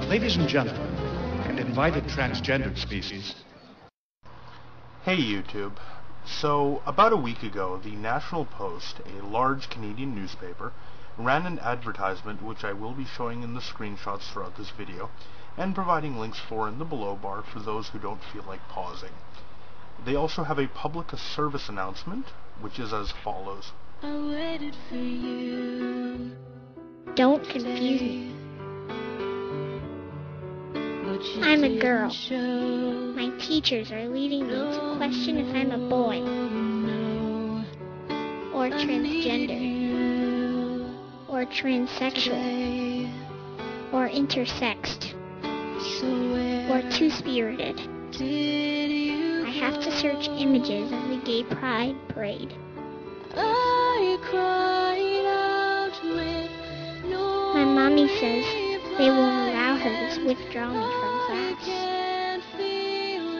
Ladies and gentlemen, and invited transgendered species. Hey YouTube. So, about a week ago, the National Post, a large Canadian newspaper, ran an advertisement which I will be showing in the screenshots throughout this video, and providing links for in the below bar for those who don't feel like pausing. They also have a public service announcement, which is as follows. I waited for you. Don't confuse me. I'm a girl. My teachers are leading me to question if I'm a boy, or transgender, or transsexual, or intersexed, or two-spirited. I have to search images of the gay pride parade. My mommy says they won't allow her to withdraw me from class.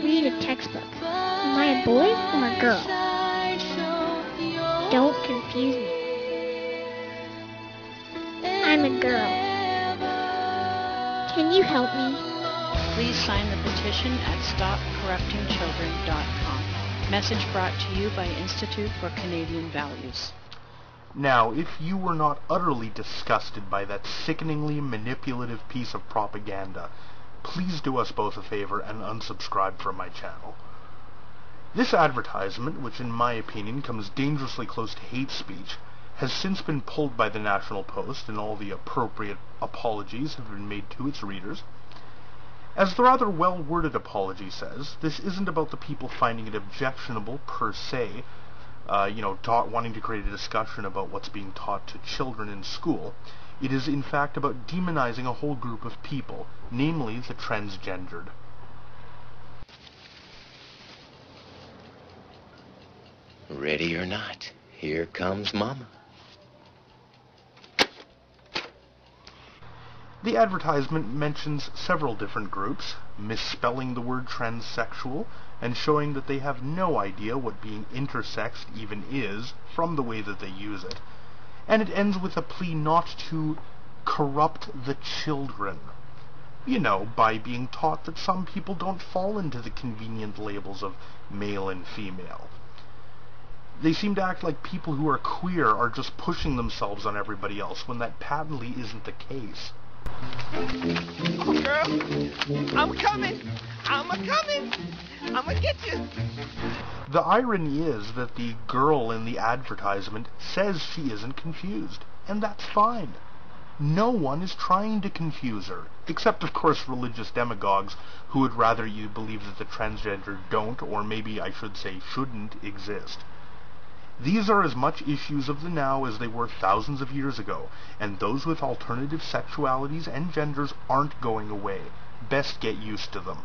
Read a textbook. Am I a boy or a girl? Don't confuse me. I'm a girl. Can you help me? Please sign the petition at stopcorruptingchildren.com. Message brought to you by Institute for Canadian Values. Now, if you were not utterly disgusted by that sickeningly manipulative piece of propaganda, please do us both a favor and unsubscribe from my channel. This advertisement, which in my opinion comes dangerously close to hate speech, has since been pulled by the National Post, and all the appropriate apologies have been made to its readers. As the rather well-worded apology says, this isn't about the people finding it objectionable per se, wanting to create a discussion about what's being taught to children in school. It is in fact about demonizing a whole group of people, namely the transgendered. Ready or not, here comes Mama. The advertisement mentions several different groups, misspelling the word transsexual, and showing that they have no idea what being intersexed even is, from the way that they use it. And it ends with a plea not to corrupt the children. You know, by being taught that some people don't fall into the convenient labels of male and female. They seem to act like people who are queer are just pushing themselves on everybody else, when that patently isn't the case. Oh, girl, I'm coming. I'm gonna get you. The irony is that the girl in the advertisement says she isn't confused, and that's fine. No one is trying to confuse her, except of course religious demagogues who would rather you believe that the transgender don't, or maybe I should say shouldn't, exist. These are as much issues of the now as they were thousands of years ago, and those with alternative sexualities and genders aren't going away. Best get used to them.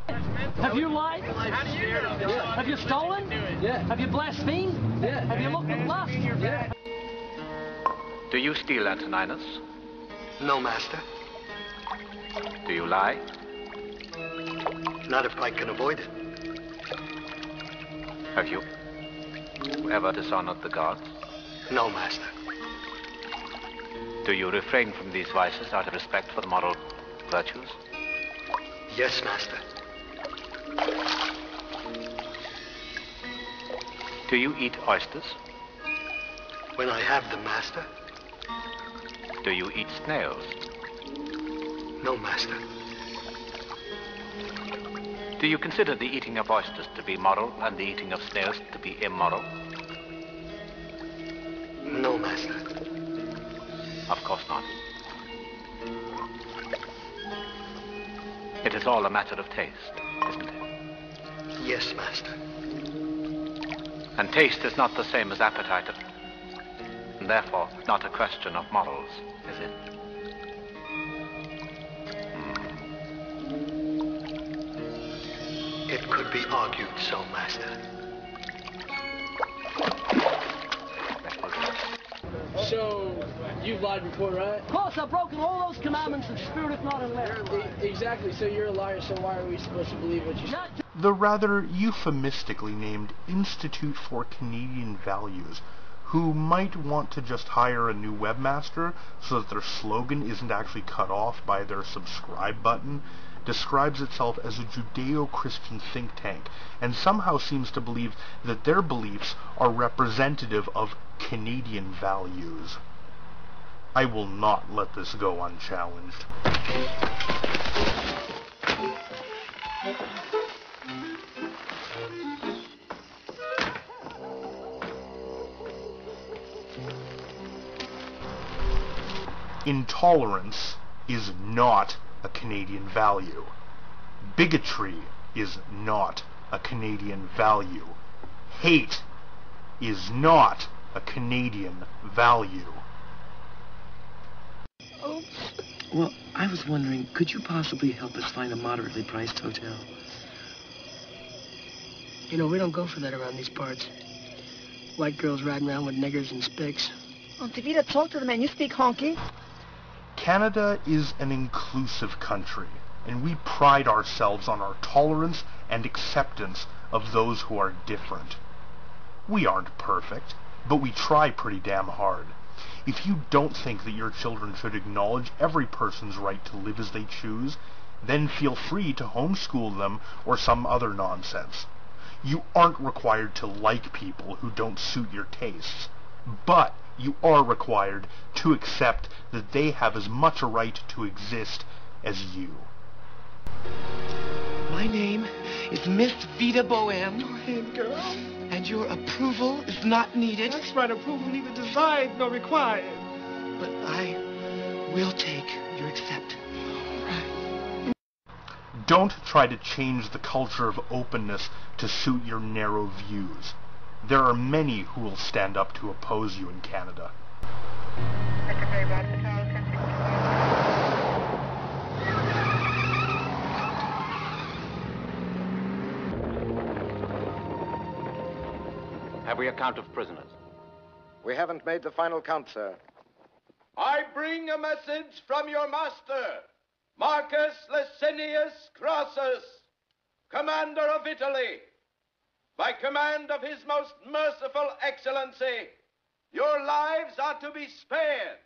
Have you lied? Yeah. Have you stolen? Yeah. Have you blasphemed? Yeah. Have you looked with lust? Yeah. Do you steal, Antoninus? No, Master. Do you lie? Not if I can avoid it. Have you ever dishonored the gods? No, Master. Do you refrain from these vices out of respect for the moral virtues? Yes, Master. Do you eat oysters? When I have them, Master. Do you eat snails? No, Master. Do you consider the eating of oysters to be moral and the eating of snails to be immoral? No, Master. Of course not. It is all a matter of taste, isn't it? Yes, Master. And taste is not the same as appetite, and therefore not a question of morals, is it? It could be argued so, Master. So, you've lied before, right? Of course, I've broken all those commandments of spirit, if not in letter. Exactly, so you're a liar, so why are we supposed to believe what you say? The rather euphemistically named Institute for Canadian Values, who might want to just hire a new webmaster so that their slogan isn't actually cut off by their subscribe button, describes itself as a Judeo-Christian think tank, and somehow seems to believe that their beliefs are representative of Canadian values. I will not let this go unchallenged. Intolerance is not a Canadian value. Bigotry is not a Canadian value. Hate is not a Canadian value. Well, I was wondering, could you possibly help us find a moderately priced hotel? You know, we don't go for that around these parts. White girls riding around with niggers and spics. Oh, Davida, talk to the man. You speak honky. Canada is an inclusive country, and we pride ourselves on our tolerance and acceptance of those who are different. We aren't perfect, but we try pretty damn hard. If you don't think that your children should acknowledge every person's right to live as they choose, then feel free to homeschool them or some other nonsense. You aren't required to like people who don't suit your tastes, but you are required to accept that they have as much a right to exist as you. My name is Miss Vida Bohem. Go ahead, girl. And your approval is not needed. That's right, approval neither desired nor required. But I will take your accept. Don't try to change the culture of openness to suit your narrow views. There are many who will stand up to oppose you in Canada. Have we a count of prisoners? We haven't made the final count, sir. I bring a message from your master, Marcus Licinius Crassus, commander of Italy. By command of his most merciful excellency, your lives are to be spared.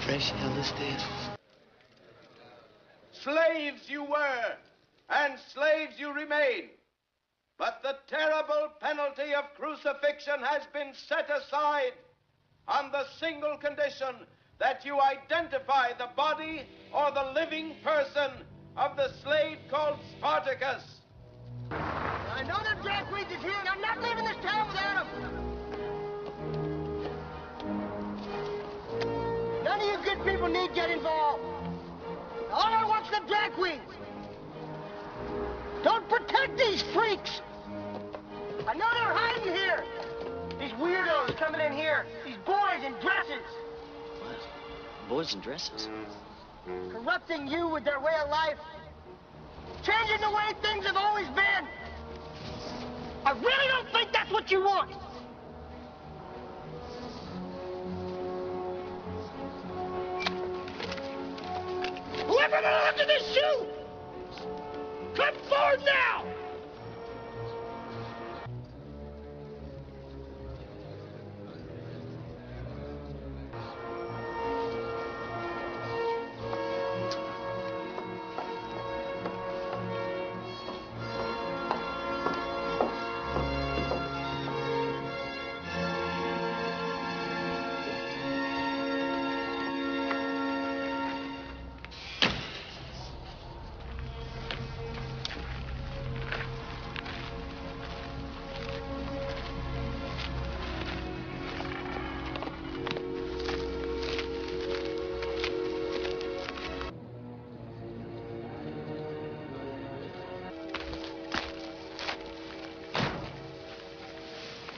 Fresh hell is this. Slaves you were, and slaves you remain. But the terrible penalty of crucifixion has been set aside on the single condition that you identify the body or the living person of the slave called Spartacus. I know that drag queens is here, and I'm not leaving this town without him. None of you good people need to get involved. All I want's the drag queens. Don't protect these freaks. I know they're hiding here. These weirdos coming in here. These boys in dresses. What? Boys in dresses? Corrupting you with their way of life. Changing the way things have always been. I really don't think that's what you want. Whoever belongs to this shoe, come forward now!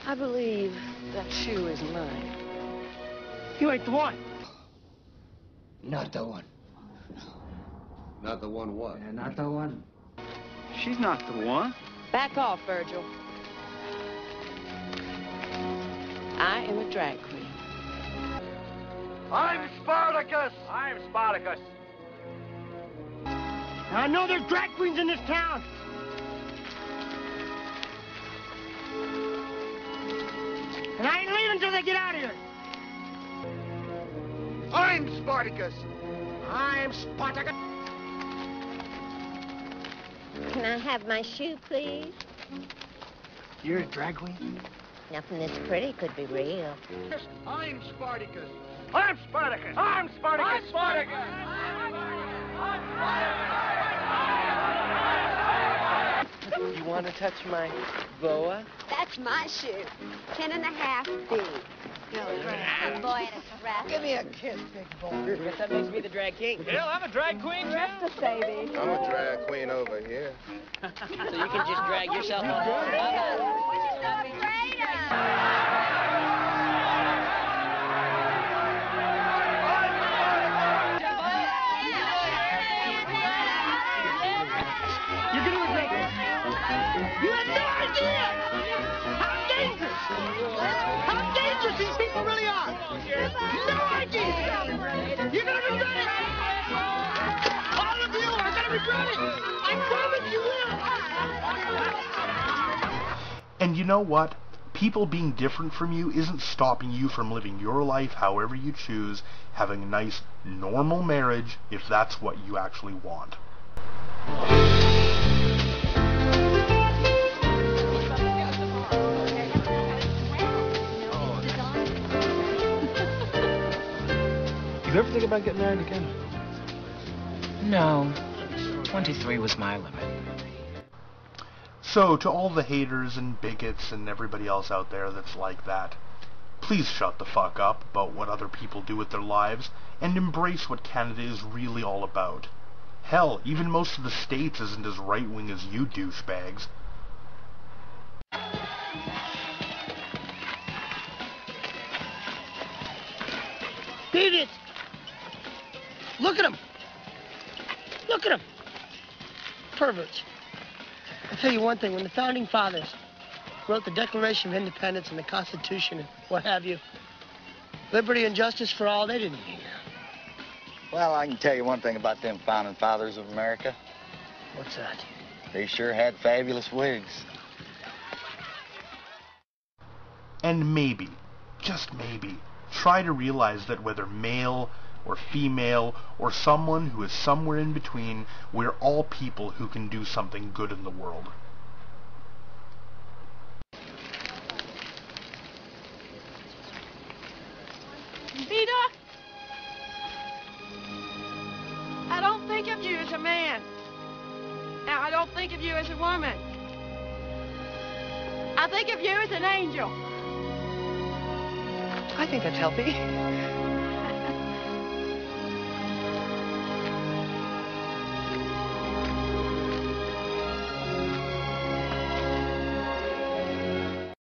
I believe that shoe is mine. You ain't the one. Not the one. Not the one what? Yeah, not the one. She's not the one. Back off, Virgil. I am a drag queen. I'm Spartacus! I'm Spartacus. Now, I know there's drag queens in this town. And I ain't leaving until they get out of here. I'm Spartacus. I'm Spartacus. Can I have my shoe, please? You're a drag queen? Nothing that's pretty could be real. I'm Spartacus. I'm Spartacus. I'm Spartacus. I'm Spartacus. You want to touch my boa? That's my shoe. 10.5 B. A boy in a dress. Give me a kiss, big boy. Guess that makes me the drag king. Hell, I'm a drag queen, too. Baby. I'm a drag queen over here. So you can just drag yourself on. You have no idea how dangerous these people really are. No idea. You're gonna regret it. All of you are gonna regret it. I promise you will. And you know what? People being different from you isn't stopping you from living your life however you choose, having a nice, normal marriage if that's what you actually want. You ever think about getting married again? No. 23 was my limit. So, to all the haters and bigots and everybody else out there that's like that, please shut the fuck up about what other people do with their lives and embrace what Canada is really all about. Hell, even most of the States isn't as right-wing as you douchebags. Beat it. Look at them. Look at them. Perverts. I'll tell you one thing. When the Founding Fathers wrote the Declaration of Independence and the Constitution and what have you, liberty and justice for all, they didn't mean that. Well, I can tell you one thing about them Founding Fathers of America. What's that? They sure had fabulous wigs. And maybe, just maybe, try to realize that whether male or female or someone who is somewhere in between, we're all people who can do something good in the world. Vita, I don't think of you as a man. Now, I don't think of you as a woman. I think of you as an angel. I think that's healthy.